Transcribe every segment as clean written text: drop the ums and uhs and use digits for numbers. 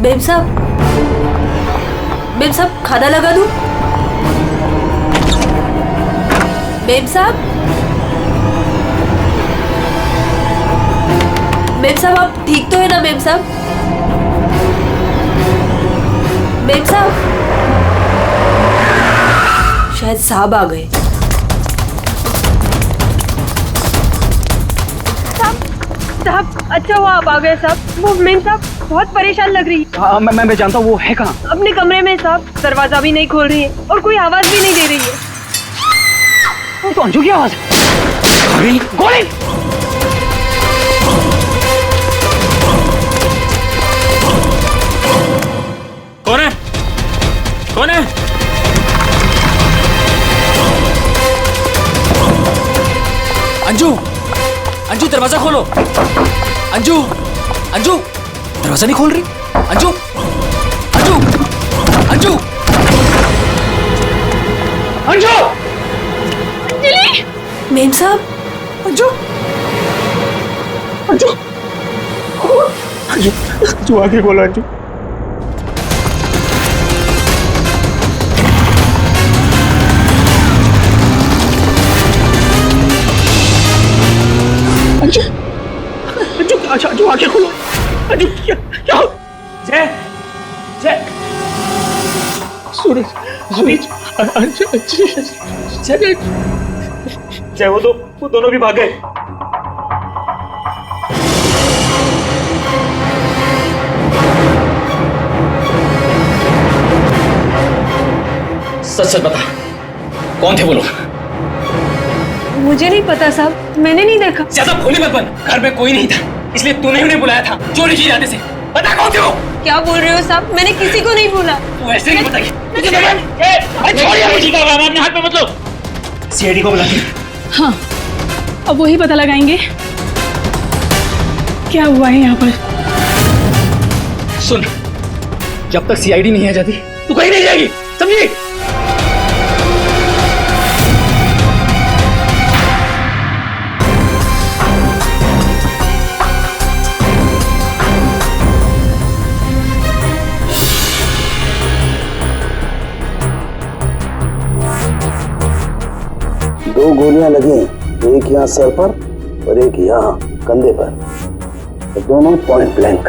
Ma'am साहब खाना लगा दूं? मेम साहब आप ठीक तो है ना मेम साहब? मेम साहब शायद साहब आ गए। साहब अच्छा हुआ आप आ गए साहब। वो मेम साहब बहुत परेशान लग रही है। मैं जानता हूँ वो है कहाँ? अपने कमरे में साहब, दरवाजा भी नहीं खोल रही है और कोई आवाज भी नहीं दे रही है। तो अंजू की आवाज है। गोली! कौन है? कौन है? अंजू दरवाजा खोलो। अंजू दरवाजा नहीं खोल रही। अंजू अंजलि! मेम साहब अंजू आगे खोलो अंजू। अंजू आगे खोलो। अंजू क्या? जय सूरज जय वो दोनों भी भाग गए। सच बता, कौन थे वो लोग? मुझे नहीं पता साहब, मैंने नहीं देखा। ज्यादा भोली मत बन। घर में कोई नहीं था, इसलिए तूने उन्हें बुलाया था चोरी की इरादे से। बता कौन थे वो? क्या बोल रहे हो साहब? मैंने किसी को नहीं बोला। तू ऐसे नहीं बताएगी। अपने हाथ में मत लो। सीआईडी को बुलाते। हाँ, अब वही पता लगाएंगे क्या हुआ है यहाँ पर। सुन, जब तक सीआईडी नहीं आ जाती तू कहीं नहीं जाएगी, समझी? दो गोलियां लगी, एक यहाँ सर पर और एक यहाँ कंधे पर, तो दोनों पॉइंट ब्लैंक।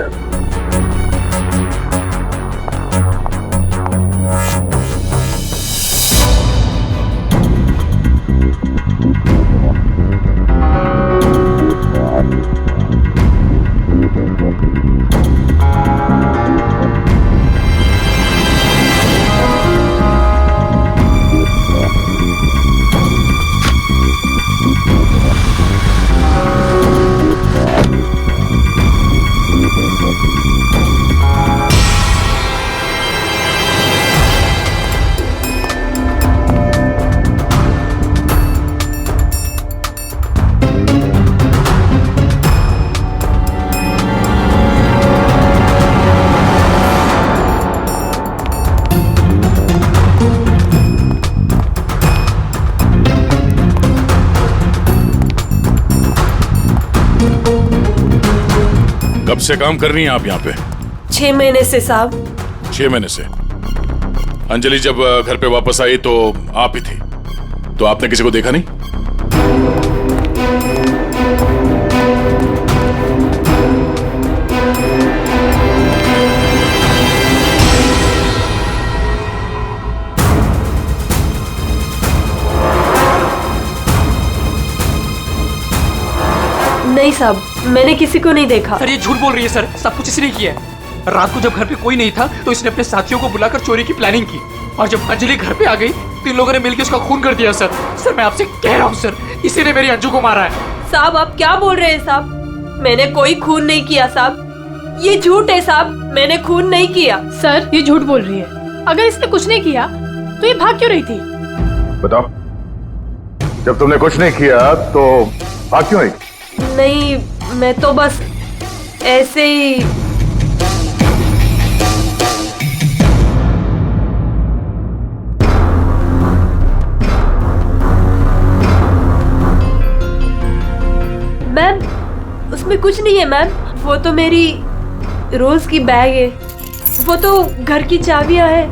कब से काम कर रही हैं आप यहाँ पे? 6 महीने से साहब। 6 महीने से? अंजलि जब घर पे वापस आई तो आप ही थी, तो आपने किसी को देखा नहीं? नहीं साहब, मैंने किसी को नहीं देखा। सर ये झूठ बोल रही है सर, सब कुछ इसने किया है। रात को जब घर पे कोई नहीं था तो इसने अपने साथियों को बुलाकर चोरी की प्लानिंग की, और जब अंजलि घर पे आ गई तो इन लोगों ने मिलकर उसका खून कर दिया। सर मैं आपसे कह रहा हूँ सर, इसी ने मेरी अंजू को मारा है। साहब आप क्या बोल रहे हैं साहब? मैंने कोई खून नहीं किया साहब, ये झूठ है साहब, मैंने खून नहीं किया। सर ये झूठ बोल रही है। अगर इसने कुछ नहीं किया तो ये भाग क्यों रही थी? बताओ, जब तुमने कुछ नहीं किया तो भाग क्यों रही? नहीं, मैं तो बस ऐसे ही। मैम उसमें कुछ नहीं है मैम, वो तो मेरी रोज की बैग है। वो तो घर की चाबियां है।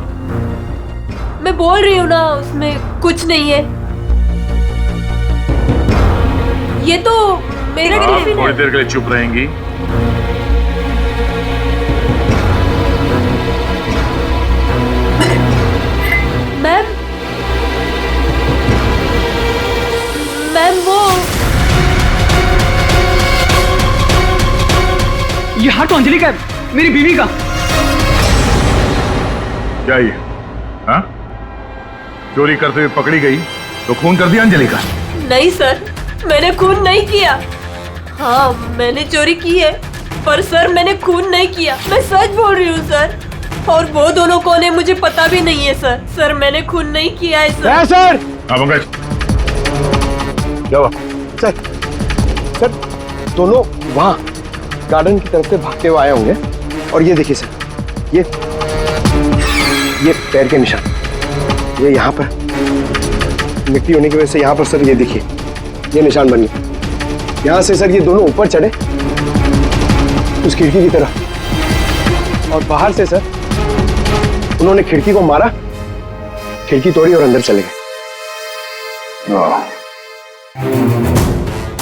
मैं बोल रही हूँ ना, उसमें कुछ नहीं है। ये तो मेरा टिफिन है। थोड़ी देर के लिए चुप रहेंगी। मैम, वो ये हाथ तो अंजलि का है, मेरी बीवी का। क्या ये? हाँ? चोरी करते हुए पकड़ी गई तो खून कर दिया अंजलि का? नहीं सर, मैंने खून नहीं किया। हाँ, मैंने चोरी की है, पर सर मैंने खून नहीं किया। मैं सच बोल रही हूँ सर। और वो दोनों कौन है मुझे पता भी नहीं है सर। सर मैंने खून नहीं किया है सर। सर, हाँ पंकज, क्या हुआ? सर दोनों वहाँ गार्डन की तरफ से भागते हुए आए होंगे। और ये देखिए सर, ये पैर के निशान, ये यहाँ पर मिट्टी होने की वजह से यहाँ पर सर ये देखिए ये निशान बन गए। यहाँ से सर ये दोनों ऊपर चढ़े उस खिड़की की तरफ, और बाहर से सर उन्होंने खिड़की को मारा, खिड़की तोड़ी और अंदर चले गए।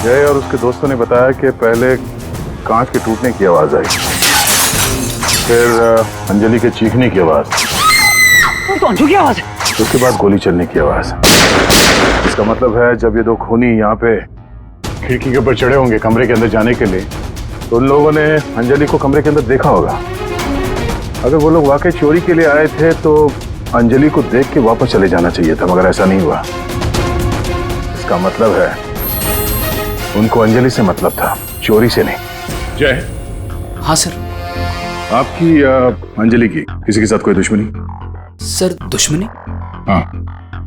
जय और उसके दोस्तों ने बताया कि पहले कांच के टूटने की आवाज आई, फिर अंजलि के चीखने की आवाज, तो अंशु की आवाज है। उसके बाद गोली चलने की आवाज। इसका मतलब है जब ये दो खूनी यहाँ पे खिड़की के ऊपर चढ़े होंगे कमरे के अंदर जाने के लिए, तो उन लोगों ने अंजलि को कमरे के अंदर देखा होगा। अगर वो लोग वाकई चोरी के लिए आए थे तो अंजलि को देख के वापस चले जाना चाहिए था, मगर ऐसा नहीं हुआ। इसका मतलब है उनको अंजलि से मतलब था, चोरी से नहीं। जय। हाँ सर। आपकी अंजलि की किसी के साथ कोई दुश्मनी? सर दुश्मनी? हाँ,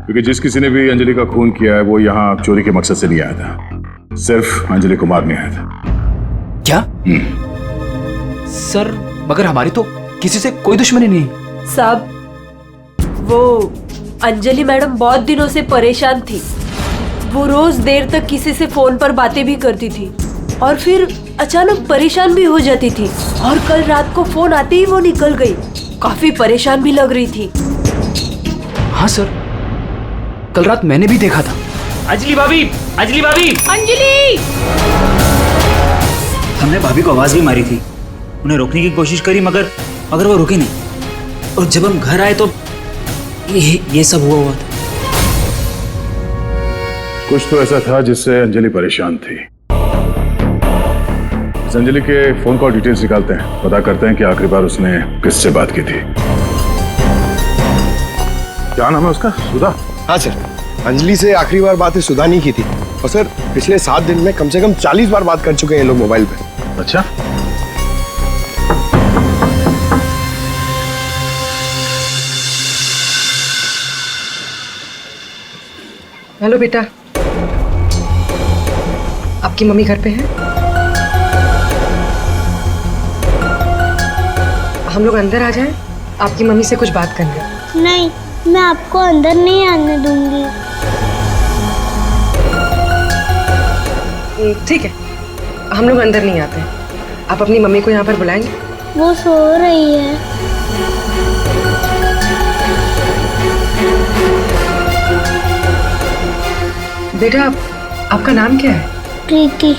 क्योंकि जिस किसी ने भी अंजलि का खून किया है वो यहाँ चोरी के मकसद से नहीं आया था, सिर्फ अंजलि को मारने आया था। क्या? सर मगर हमारी तो किसी से कोई दुश्मनी नहीं। साहब, वो अंजलि मैडम बहुत दिनों से परेशान थी। वो रोज देर तक किसी से फोन पर बातें भी करती थी और फिर अचानक परेशान भी हो जाती थी। और कल रात को फोन आते ही वो निकल गई। काफी परेशान भी लग रही थी। हाँ सर, कल रात मैंने भी देखा था। अंजलि भाभी, अंजलि भाभी, अंजलि! हमने भाभी को आवाज भी मारी थी, उन्हें रोकने की कोशिश करी, मगर वो रुके नहीं। और जब हम घर आए तो ये सब हुआ था। कुछ तो ऐसा था जिससे अंजलि परेशान थी। इस अंजलि के फोन कॉल डिटेल्स निकालते हैं, पता करते हैं कि आखिरी बार उसने किससे बात की थी। क्या नाम है उसका? सुधा? हाँ सर, अंजलि से आखिरी बार बात सुधा नहीं की थी। और सर पिछले 7 दिन में कम से कम 40 बार बात कर चुके हैं ये लोग मोबाइल पे। अच्छा, हेलो बेटा, आपकी मम्मी घर पे है? हम लोग अंदर आ जाएं? आपकी मम्मी से कुछ बात करनी है। नहीं, मैं आपको अंदर नहीं आने दूंगी। ठीक है, हम लोग अंदर नहीं आते। आप अपनी मम्मी को यहाँ पर बुलाएंगे? वो सो रही है। बेटा, आपका नाम क्या है? प्रीति।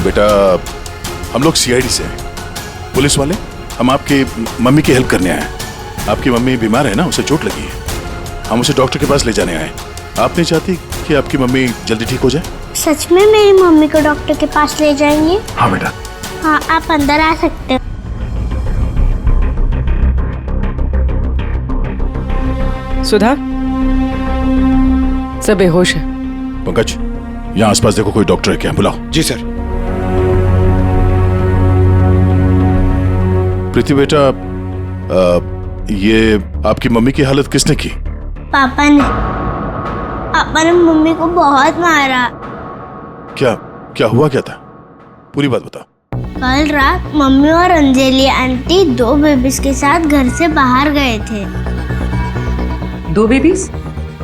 बेटा, हम लोग सीआईडी से हैं, पुलिस वाले। हम आपकी मम्मी की हेल्प करने आए हैं। आपकी मम्मी बीमार है ना, उसे चोट लगी है। हम उसे डॉक्टर के पास ले जाने आए। आप नहीं चाहती कि आपकी मम्मी जल्दी ठीक हो जाए? सच में मेरी मम्मी को डॉक्टर के पास ले जाएंगे? हाँ बेटा। हाँ, आप अंदर आ सकते हो। सुधा, सब बेहोश है। पंकज, यहाँ आसपास देखो, कोई डॉक्टर है क्या? बुलाओ। जी सर। प्रीति बेटा, ये आपकी मम्मी की हालत किसने की? पापा ने मम्मी को बहुत मारा। क्या हुआ क्या था? पूरी बात बताओ। कल रात मम्मी और अंजलि आंटी 2 बेबीज के साथ घर से बाहर गए थे। 2 बेबीज?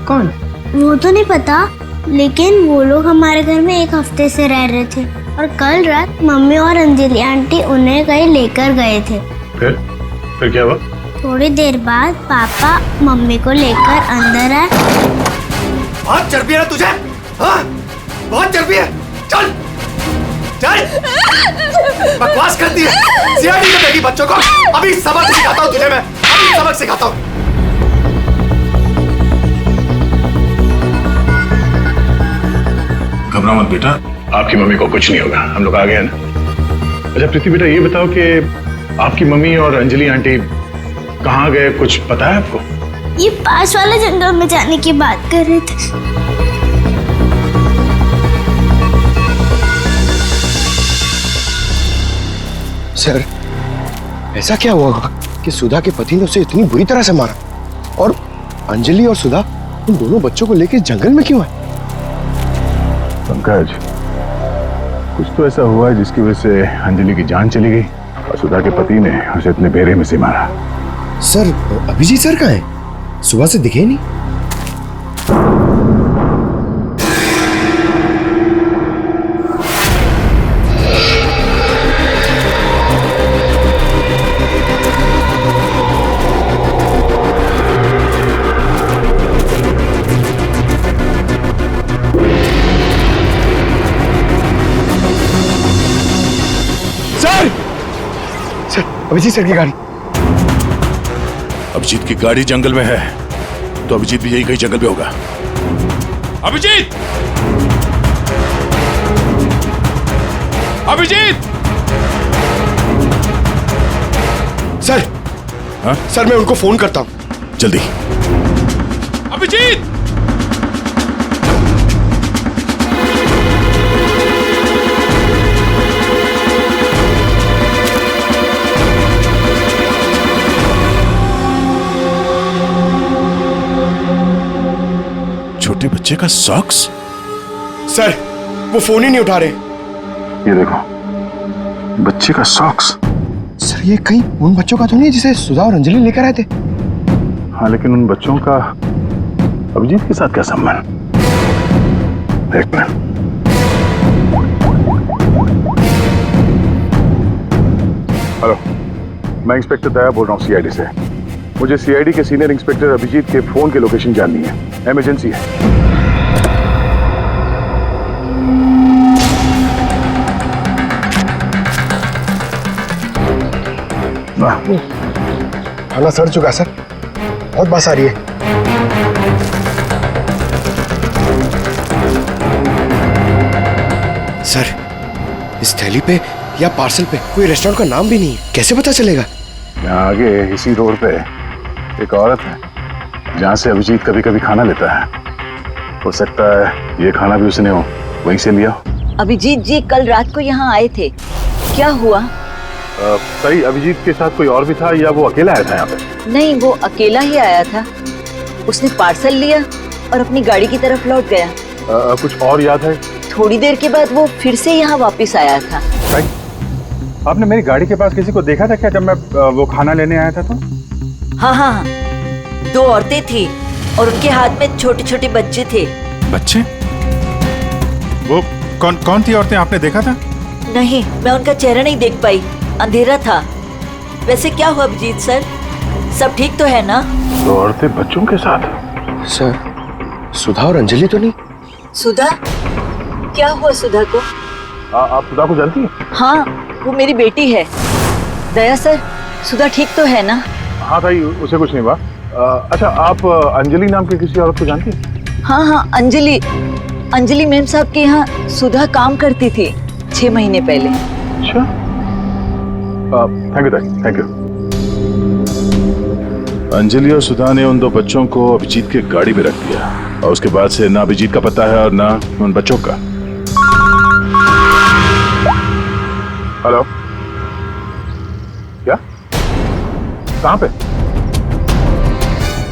कौन? वो तो नहीं पता, लेकिन वो लोग हमारे घर में 1 हफ्ते से रह रहे थे और कल रात मम्मी और अंजलि आंटी उन्हें कहीं लेकर गए थे। फिर क्या हुआ? थोड़ी देर बाद पापा मम्मी को लेकर अंदर आए। बहुत चर्बी है ना तुझे? हाँ? बहुत चर्बी है। चल चल, बकवास करती है। सीआईडी में देगी बच्चों को। अभी सबक सिखाता हूँ तुझे मैं, अभी सबक सिखाता हूँ। घबरा मत बेटा, आपकी मम्मी को कुछ नहीं होगा, हम लोग आ गए हैं ना। अच्छा प्रीति बेटा, ये बताओ कि आपकी मम्मी और अंजलि आंटी कहाँ गए, कुछ पता है आपको? ये पास वाले जंगल में जाने की बात कर रहे थे। सर, ऐसा क्या हुआ होगा कि सुधा के पति ने उसे इतनी बुरी तरह से मारा, और अंजलि और सुधा उन दोनों बच्चों को लेकर जंगल में क्यों आए? पंकज, कुछ तो ऐसा हुआ है जिसकी वजह से अंजलि की जान चली गई और सुधा के पति ने उसे इतने बेरे में से मारा। सर, अभिजीत सर कहाँ है? सुबह से दिखे ही नहीं। सर, अभिजीत सर की गाड़ी। अभिजीत की गाड़ी जंगल में है, तो अभिजीत भी यही कहीं जंगल में होगा। अभिजीत! अभिजीत! सर, हाँ? सर मैं उनको फोन करता हूँ। जल्दी। अभिजीत! छोटे बच्चे का सॉक्स? सर, वो फोन ही नहीं उठा रहे। ये देखो, बच्चे का सॉक्स। सर, ये कहीं उन बच्चों का तो नहीं जिसे सुधा और अंजलि लेकर आए थे? हाँ, लेकिन उन बच्चों का अभिजीत के साथ क्या संबंध? एक मिनट। हेलो, मैं इंस्पेक्टर दया बोल रहा हूँ सीआईडी से। मुझे सीआईडी के सीनियर इंस्पेक्टर अभिजीत के फोन की लोकेशन जाननी है, इमरजेंसी है। थाना सड़ चुका सर, बहुत बात आ रही है। सर, इस थैली पे या पार्सल पे कोई रेस्टोरेंट का नाम भी नहीं है, कैसे पता चलेगा? यहाँ आगे इसी रोड पे एक औरत है जहाँ से अभिजीत कभी कभी खाना लेता है। हो सकता है ये खाना भी उसने वहीं से लिया। अभिजीत जी कल रात को यहाँ आए थे, क्या हुआ? सही, अभिजीत के साथ कोई और भी था या वो अकेला आया था यहाँ पे? नहीं, वो अकेला ही आया था। उसने पार्सल लिया और अपनी गाड़ी की तरफ लौट गया। कुछ और याद है? थोड़ी देर के बाद वो फिर से यहाँ वापस आया था। आपने मेरी गाड़ी के पास किसी को देखा था क्या जब मैं वो खाना लेने आया था तो? हाँ, 2 औरतें थी और उनके हाथ में छोटे छोटे बच्चे थे। बच्चे? वो कौन थी औरतें, आपने देखा था? नहीं, मैं उनका चेहरा नहीं देख पाई, अंधेरा था। वैसे क्या हुआ अभिजीत सर, सब ठीक तो है ना? 2 औरतें बच्चों के साथ? सर, सुधा और अंजलि तो नहीं? सुधा? क्या हुआ सुधा को? आप सुधा को जानती हैं? हाँ, वो मेरी बेटी है। दया सर, सुधा ठीक तो है ना? हाँ भाई, उसे कुछ नहीं हुआ। अच्छा, आप अंजलि नाम की किसी औरत को जानती हैं? हाँ, अंजलि मैम साहब के यहाँ सुधा काम करती थी 6 महीने पहले। अच्छा, थैंक यू। अंजलि और सुधा ने उन 2 बच्चों को अभिजीत के गाड़ी में रख दिया और उसके बाद से ना अभिजीत का पता है और ना उन बच्चों का। हेलो, क्या? कहाँ पे?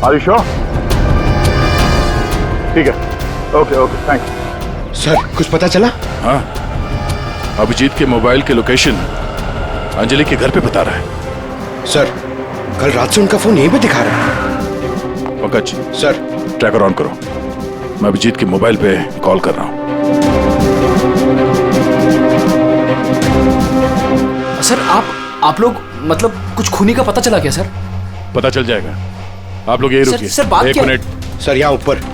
Are you sure? ठीक है, ओके, थैंक्स। सर, कुछ पता चला? हाँ, अभिजीत के मोबाइल के लोकेशन अंजलि के घर पे बता रहा है। सर, कल रात से उनका फोन यहीं पे दिखा रहा है। पंकज, सर, ट्रैकर ऑन करो। मैं अभिजीत के मोबाइल पे कॉल कर रहा हूँ। सर आप लोग मतलब कुछ खूनी का पता चला क्या सर? पता चल जाएगा, आप लोग यही रुकिए। सर बात एक क्या? मिनट सर यहाँ ऊपर।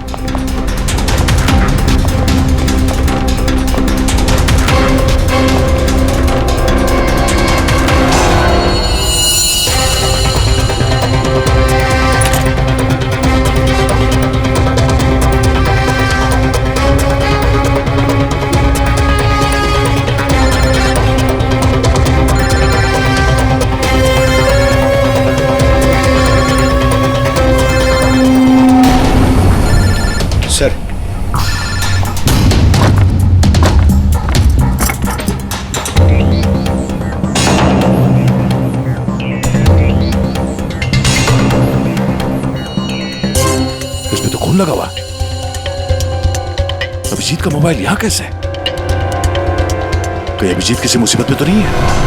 सर इसमें तो खून लगा हुआ। अभिजीत का मोबाइल यहां कैसे है? कहीं अभिजीत किसी मुसीबत में तो नहीं है?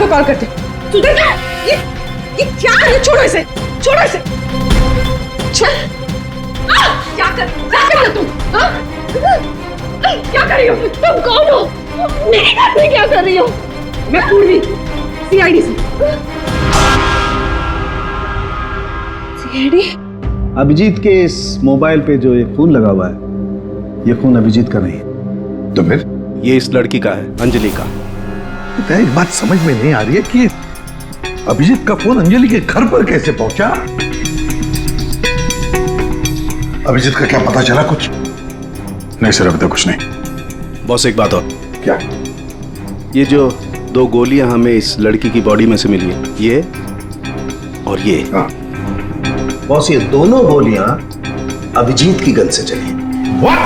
कॉल करते। तुझे ये क्या है? छोड़ो इसे, छोड़ो इसे। क्या कर रही हो तुम? क्या कर रही हो? तुम कौन हो? मेरे घर में क्या कर रही हो? मैं पूर्वी, सीआईडी से। सीआईडी? अभिजीत के इस मोबाइल पे जो ये खून लगा हुआ है, ये खून अभिजीत का नहीं है। तो फिर ये इस लड़की का है, अंजलि का। एक बात समझ में नहीं आ रही है कि अभिजीत का फोन अंजलि के घर पर कैसे पहुंचा? अभिजीत का क्या पता चला कुछ? नहीं सर, अभी तक कुछ नहीं। बॉस एक बात और। क्या? ये जो 2 गोलियां हमें इस लड़की की बॉडी में से मिली है, ये और ये। हाँ। बॉस ये दोनों गोलियां अभिजीत की गन से चली। What?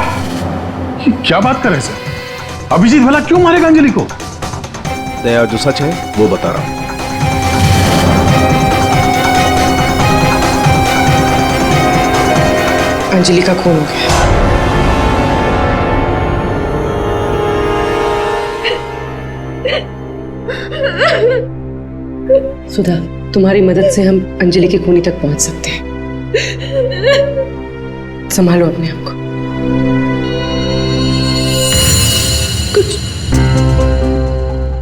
क्या बात कर रहे हैं सर? अभिजीत भला क्यों मारेगा अंजलि को? दया, जो सच है वो बता रहा हूं। अंजलि का खून हो गया। सुधा, तुम्हारी मदद से हम अंजलि के खूनी तक पहुंच सकते हैं। संभालो अपने आप को।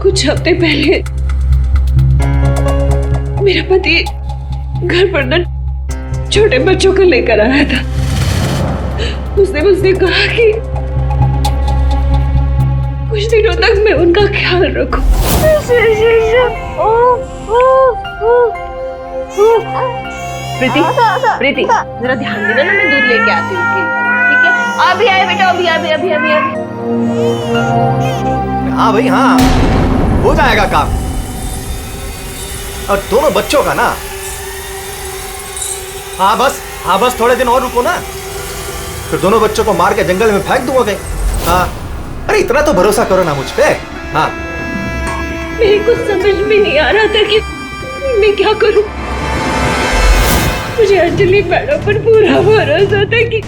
कुछ हफ्ते पहले मेरा पति घर पर न छोटे बच्चों को लेकर आया था। उसने मुझसे कहा कि कुछ दिनों तक मैं उनका ख्याल रखूं। प्रीति, प्रीति, जरा ध्यान देना ना, मैं दूध लेके आती हूँ। ठीक है? अभी आए बेटा, अभी अभी अभी अभी अभी। हाँ भाई हाँ, हो जाएगा काम। और दोनों बच्चों का ना। हाँ बस थोड़े दिन और रुको ना, फिर दोनों बच्चों को मार के जंगल में फेंक दूंगा कहीं। हाँ, अरे इतना तो भरोसा करो ना मुझ पे। हाँ, मेरे को समझ में नहीं आ रहा था कि मैं क्या करूं। मुझे अंजलि मैडम पर पूरा भरोसा था कि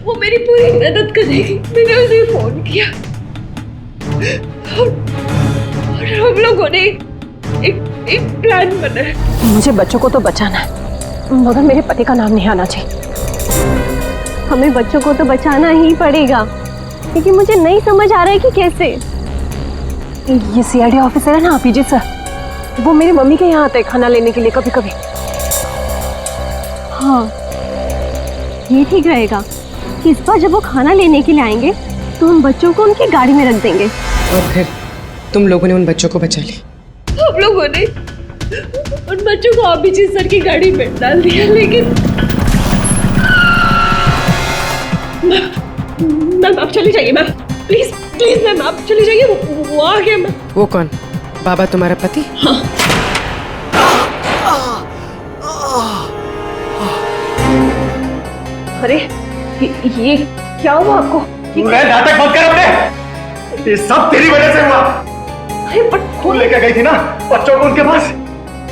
वो मेरी पूरी मदद करेगी। मैंने उसे फोन किया और हम लोगों ने एक प्लान बनाया। मुझे बच्चों को तो बचाना है, मगर मेरे पति का नाम नहीं आना चाहिए। हमें बच्चों को तो बचाना ही पड़ेगा, क्योंकि मुझे नहीं समझ आ रहा है कि कैसे। ये सीआईडी ऑफिसर है ना अभिजीत सर, वो मेरी मम्मी के यहाँ आते हैं खाना लेने के लिए कभी कभी। हाँ, ये ठीक रहेगा कि इस बार जब वो खाना लेने के लिए आएंगे तो हम बच्चों को उनकी गाड़ी में रख देंगे। और फिर तुम लोगों ने उन बच्चों को बचा लिया। हम लोगों ने उन बच्चों को अभिजीत सर की गाड़ी में डाल दिया, लेकिन मैम आप चली जाइए। मैम प्लीज प्लीज मैम आप चली जाइए। वो आ गया मैम। वो कौन? बाबा तुम्हारा पति? हाँ। अरे ये क्या हुआ आपको? नाटक मत कर अपने, ये सब तेरी वजह से हुआ। अरे बट तू लेकर गई थी ना बच्चों को उनके पास,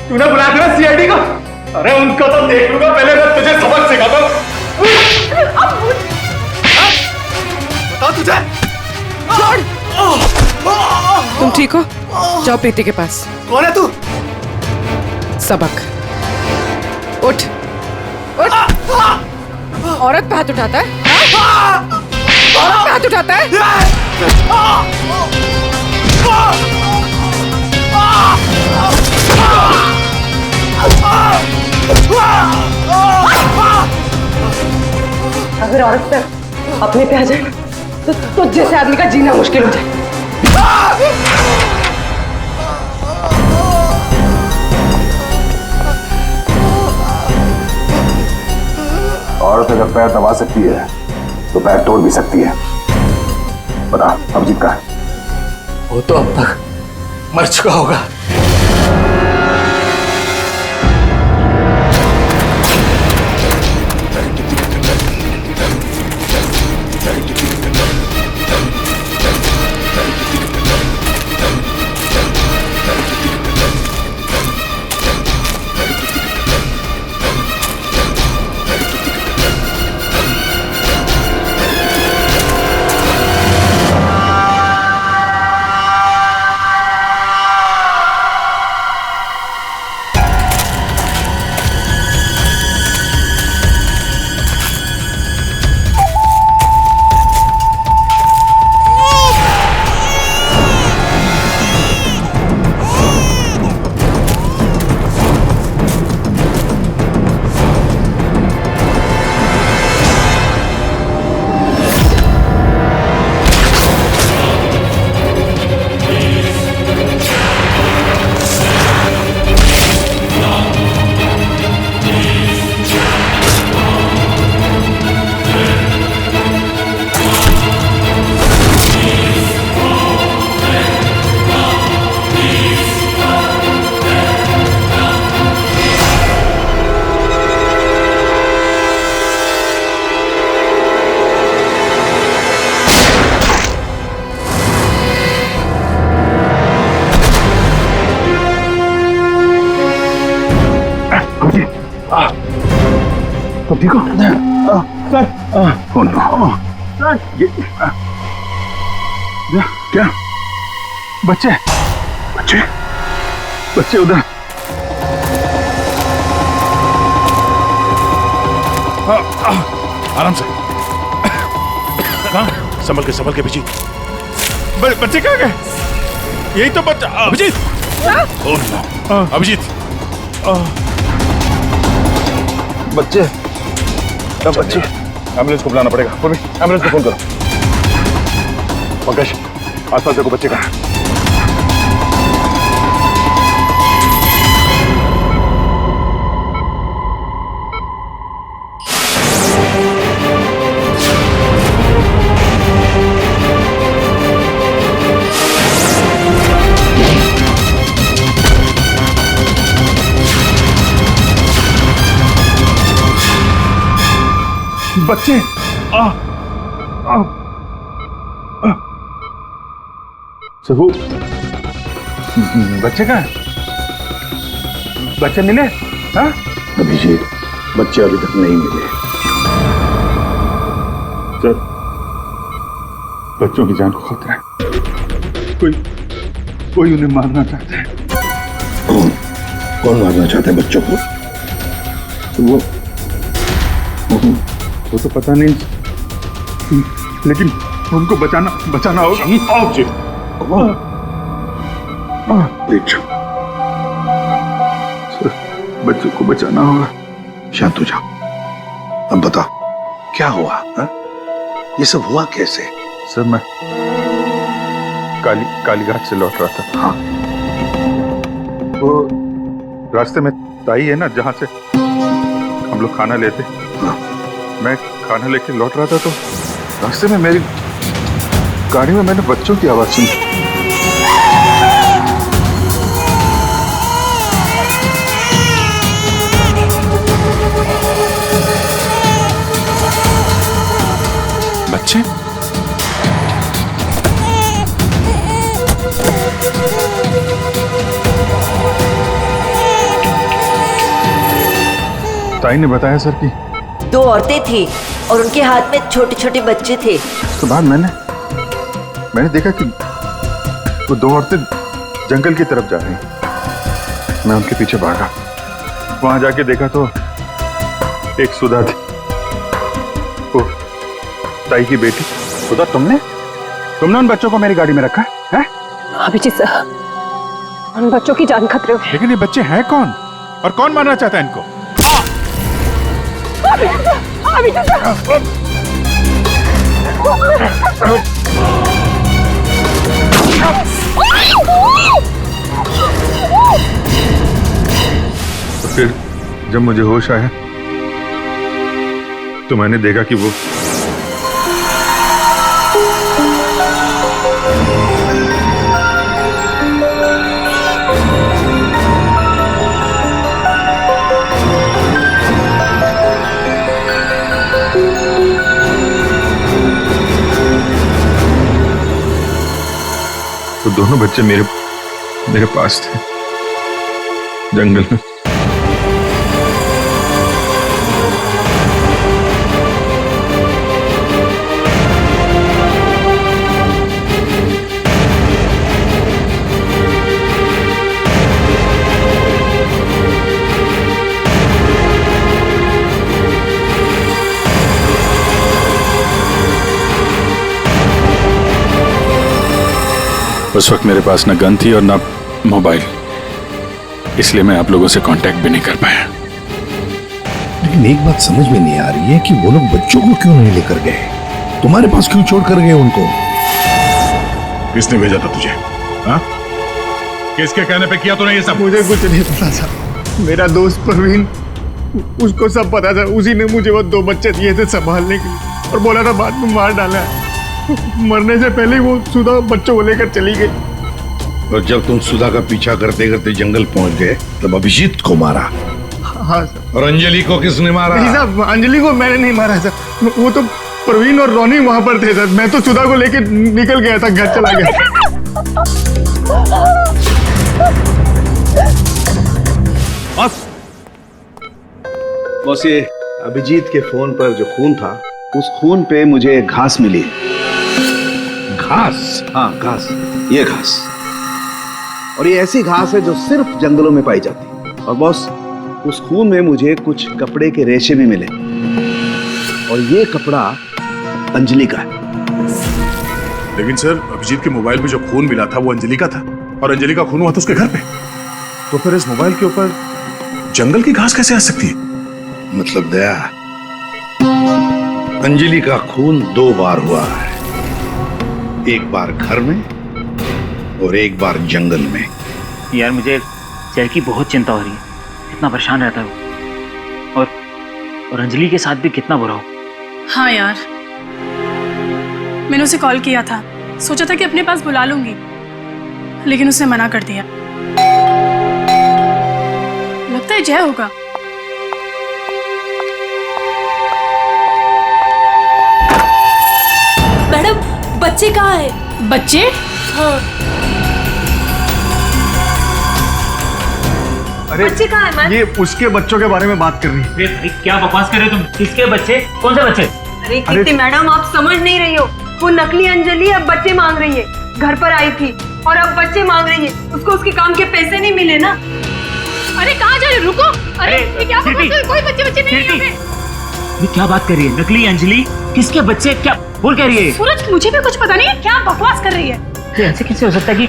तूने बुलाया था ना सीआईडी को। अरे उनको तो देख लूंगा, पहले मैं तुझे सबक सिखाता हूं। बताओ तुझे। तुम ठीक हो? जाओ प्रीति के पास। कौन है तू? सबक। उठ उठ। औरत पे हाथ उठाता है? औरत पे हाथ उठाता है? अगर औरत पे अपने पे आ जाए तो जैसे आदमी का जीना मुश्किल हो जाए। औरत अगर पैर दबा सकती है तो पैर तोड़ भी सकती है। बता अभिजीत का? वो तो अब तक मर चुका होगा। तुम ठीक हो? सर, ये क्या? बच्चे बच्चे बच्चे उधर। आराम से। संभल के पीछे। बच्चे कहाँ गए? यही तो बच्चा। अभिजीत, अभिजीत, बच्चे बच्चे। एम्बुलेंस को बुलाना पड़ेगा। एम्बुलेंस को फोन करो। पंकज, आसपास देखो बच्चे कहाँ। बच्चे सबू बच्चे कहाँ हैं? बच्चे मिले? हाँ अभिजीत, बच्चे अभी तक नहीं मिले। सर, बच्चों की जान को खतरा है। कोई उन्हें मारना चाहता है। कौन मारना चाहता है बच्चों को? वो तो पता नहीं, लेकिन उनको बचाना होगा। आओ जी, बच्चों को बचाना होगा। शांत हो जाओ। अब बताओ क्या हुआ? हा? ये सब हुआ कैसे? सर, मैं कालीघाट से लौट रहा था। हाँ, वो रास्ते में ताई है ना, जहाँ से हम लोग खाना लेते। हाँ। मैं खाना लेके लौट रहा था तो रास्ते में मेरी गाड़ी में मैंने बच्चों की आवाज सुनी। बच्चे? ताई ने बताया सर कि 2 औरतें थी और उनके हाथ में छोटे छोटे बच्चे थे। उसके बाद मैंने देखा कि वो 2 औरतें जंगल की तरफ जा रही। मैं उनके पीछे भागा। वहां जाके देखा तो एक सुधा थी, वो ताई की बेटी। सुधा, तुमने उन बच्चों को मेरी गाड़ी में रखा है? अभिजीत सर, उन बच्चों की जान खतरे में। लेकिन ये बच्चे हैं कौन और कौन मारना चाहता है इनको? तो फिर जब मुझे होश आया तो मैंने देखा कि वो दोनों बच्चे मेरे पास थे जंगल में। उस वक्त मेरे पास न गन थी और न मोबाइल, इसलिए मैं आप लोगों से कांटेक्ट भी नहीं कर पाया। लेकिन एक बात समझ में नहीं आ रही है कि वो लोग बच्चों को क्यों नहीं लेकर गए? तुम्हारे पास क्यों छोड़ कर गए उनको? किसने भेजा था तुझे? हाँ? किसके कहने पे किया तूने ये सब? मुझे कुछ नहीं पता था। मेरा दोस्त प्रवीण, उसको सब पता था। उसी ने मुझे वो 2 बच्चे दिए थे संभालने के लिए और बोला था बाद में मार डाला है। मरने से पहले वो सुधा बच्चों को लेकर चली गई। और जब तुम सुधा का पीछा करते करते जंगल पहुंच गए तब अभिजीत को मारा? हाँ सर। और अंजलि को किसने मारा? नहीं साहब, अंजलि को मैंने नहीं मारा सर। वो तो प्रवीण और रोनी वहां पर थे सर। मैं तो सुधा को लेकर निकल गया था, घर चला गया। बस ये अभिजीत के फोन पर जो खून था, उस खून पे मुझे घास मिली। घास? हाँ, घास। ये घास, और ये ऐसी घास है जो सिर्फ जंगलों में पाई जाती है। और बॉस, उस खून में मुझे कुछ कपड़े के रेशे भी मिले, और ये कपड़ा अंजलि का है। लेकिन सर, अभिजीत के मोबाइल में जो खून मिला था वो अंजलि का था, और अंजलि का खून हुआ था उसके घर पे। तो फिर इस मोबाइल के ऊपर जंगल की घास कैसे आ सकती है? मतलब दया, अंजलि का खून 2 बार हुआ है, एक बार घर में और एक बार जंगल में। यार, मुझे जय की बहुत चिंता हो रही है। कितना परेशान रहता है वो, और अंजलि के साथ भी कितना बुरा हो। हाँ यार, मैंने उसे कॉल किया था, सोचा था कि अपने पास बुला लूंगी, लेकिन उसने मना कर दिया। लगता है जय होगा। मैडम बच्चे कहाँ हैं? बच्चे? हाँ। अरे बच्चे कहाँ हैं? ये उसके बच्चों के बारे में बात कर रही है। अरे भाई क्या बकवास कर रहे हो तुम? किसके बच्चे? कौन से बच्चे? अरे कीर्ति मैडम, आप समझ नहीं रही हो। वो नकली अंजलि अब बच्चे मांग रही है। घर पर आई थी और अब बच्चे मांग रही है। उसको उसके काम के पैसे नहीं मिले ना। अरे कहाँ जा रहे हो? रुको। अरे ये क्या बकवास है? कोई बच्चे नहीं है यहाँ पे। ये क्या बात कर रही है? नकली अंजलि? किसके बच्चे? क्या बोल कह रही है? सूरज, मुझे भी कुछ पता नहीं है। क्या बकवास कर रही है? ये ऐसे कैसे हो सकता है कि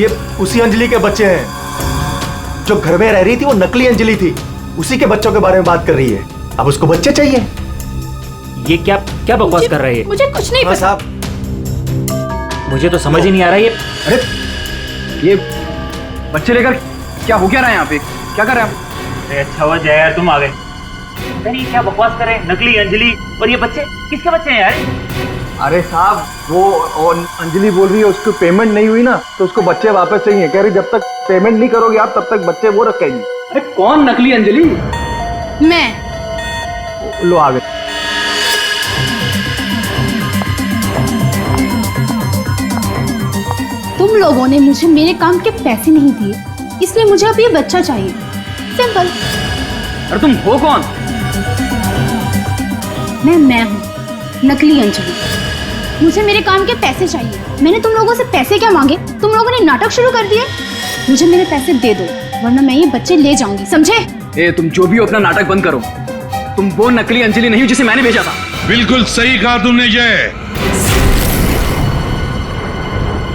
ये उसी अंजलि के बच्चे हैं जो घर में रह रही थी। वो नकली अंजलि थी। उसी के बच्चों के बारे में बात कर रही है। अब उसको बच्चे चाहिए। ये क्या क्या बकवास कर रही है? मुझे कुछ नहीं पता। साहब, मुझे तो समझ ही नहीं आ रहा है। ये अरे ये बच्चे लेकर क्या हो क्या रहा है यहाँ पे? क्या कर रहे हैं आप? अरे अच्छा हुआ जया यार तुम आ गए। नहीं क्या बकवास कर रहे हैं? नकली अंजलि और ये बच्चे किसके बच्चे हैं यार? अरे साहब, वो और अंजलि बोल रही है उसको पेमेंट नहीं हुई ना, तो उसको बच्चे वापस चाहिए। कह रही जब तक पेमेंट नहीं करोगे आप तब तक बच्चे वो रखेगी। अरे कौन नकली अंजलि? मैं। लो आ गए। तुम लोगों ने मुझे मेरे काम के पैसे नहीं दिए, इसलिए मुझे अब ये बच्चा चाहिए। सिंपल। अरे तुम हो कौन? मैं हूँ नकली अंजलि। मुझे मेरे काम के पैसे चाहिए। मैंने तुम लोगों से पैसे क्या मांगे? तुम लोगों ने नाटक शुरू कर दिए। मुझे मेरे पैसे दे दो, वरना मैं ये बच्चे ले जाऊंगी, समझे? ए, तुम जो भी हो अपना नाटक बंद करो। तुम वो नकली अंजलि नहीं हो जिसे मैंने भेजा था। बिल्कुल सही कहा तुमने जय।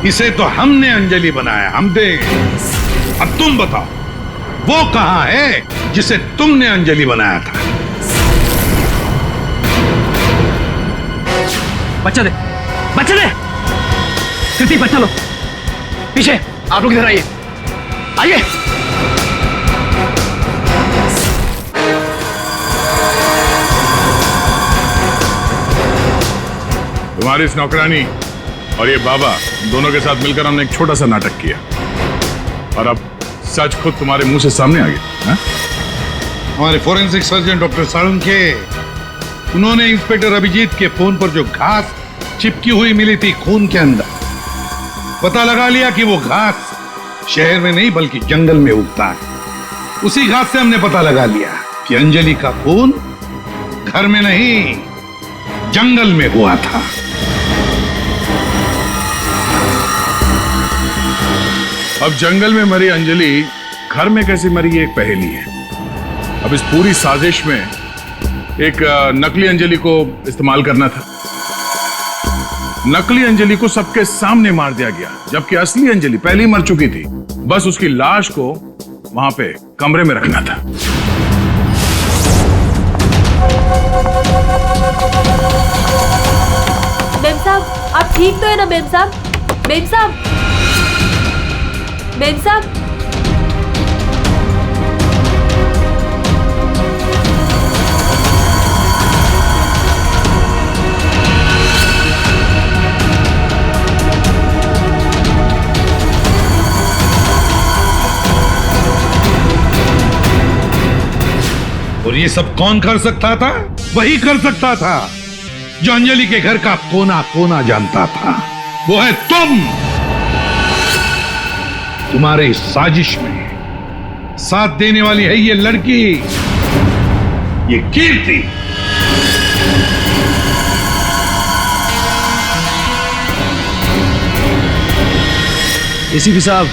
इसे तो हमने अंजलि बनाया, हम देंगे। अब तुम बताओ वो कहां है जिसे तुमने अंजलि बनाया था? बच्चा दे, बच्चा दे। कृति बच्चा लो। पीछे आप लोग इधर आइए, आइए। तुम्हारी इस नौकरानी और ये बाबा दोनों के साथ मिलकर हमने एक छोटा सा नाटक किया और अब सच खुद तुम्हारे मुंह से सामने आ गया। हमारे फोरेंसिक सर्जन डॉक्टर साळुंखे, उन्होंने इंस्पेक्टर अभिजीत के फोन पर जो घास चिपकी हुई मिली थी खून के अंदर, पता लगा लिया कि वो घास शहर में नहीं बल्कि जंगल में उगता है। उसी घास से हमने पता लगा लिया कि अंजलि का खून घर में नहीं जंगल में हुआ था। अब जंगल में मरी अंजलि घर में कैसे मरी ये एक पहेली है। अब इस पूरी साजिश में एक नकली अंजलि को इस्तेमाल करना था। नकली अंजलि को सबके सामने मार दिया गया, जबकि असली अंजलि पहले ही मर चुकी थी। बस उसकी लाश को वहां पे कमरे में रखना था। मेम साहब, आप ठीक तो है ना मेम साहब? मेम साहब, मेम साहब। और ये सब कौन कर सकता था? वही कर सकता था जो अंजलि के घर का कोना कोना जानता था। वो है तुम। तुम्हारे इस साजिश में साथ देने वाली है ये लड़की, ये कीर्ति। एसीपी साहब,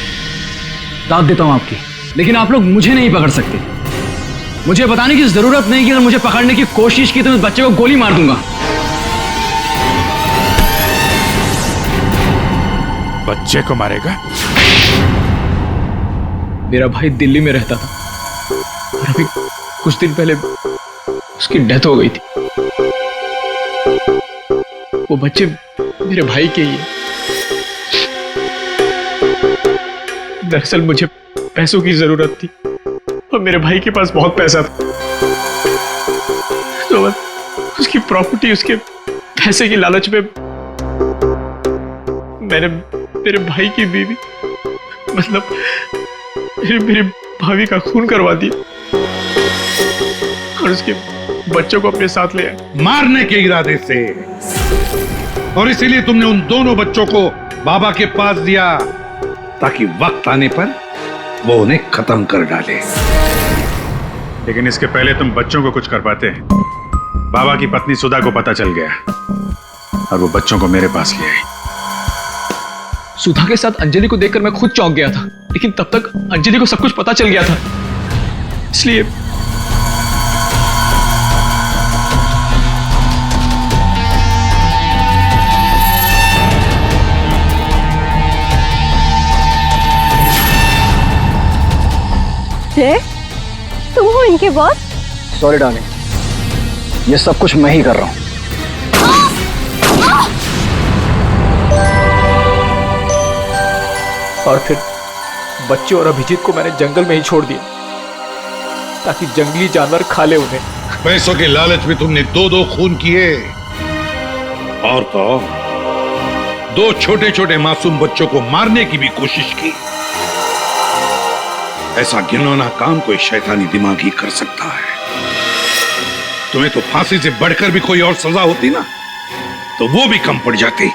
दाद देता हूं आपकी, लेकिन आप लोग मुझे नहीं पकड़ सकते। मुझे बताने की जरूरत नहीं कि अगर मुझे पकड़ने की कोशिश की तो मैं बच्चे को गोली मार दूंगा। बच्चे को मारेगा? मेरा भाई दिल्ली में रहता था और अभी कुछ दिन पहले उसकी डेथ हो गई थी। वो बच्चे मेरे भाई के ही है। दरअसल मुझे पैसों की जरूरत थी और मेरे भाई के पास बहुत पैसा था, तो बस उसकी प्रॉपर्टी, उसके पैसे की लालच में मैंने मेरे भाई की बीवी, मतलब मेरी भाभी का खून करवा दिया और उसके बच्चों को अपने साथ ले आए। मारने के इरादे से, और इसीलिए तुमने उन दोनों बच्चों को बाबा के पास दिया ताकि वक्त आने पर वो उन्हें खत्म कर डाले। लेकिन इसके पहले तुम बच्चों को कुछ कर पाते। बाबा की पत्नी सुधा को पता चल गया और वो बच्चों को मेरे पास ले आई। सुधा के साथ अंजलि को देखकर मैं खुद चौंक गया था, लेकिन तब तक अंजलि को सब कुछ पता चल गया था, इसलिए तुम हो इनके बॉस? सॉरी डार्लिंग, ये सब कुछ मैं ही कर रहा हूं। और फिर बच्चे और अभिजीत को मैंने जंगल में ही छोड़ दिया ताकि जंगली जानवर खा ले उन्हें। पैसों के लालच में तुमने दो खून किए, और तो और, दो छोटे छोटे मासूम बच्चों को मारने की भी कोशिश की। ऐसा घिनौना काम कोई शैतानी दिमाग ही कर सकता है। तुम्हें तो फांसी से बढ़कर भी कोई और सजा होती ना, तो वो भी कम पड़ जाती।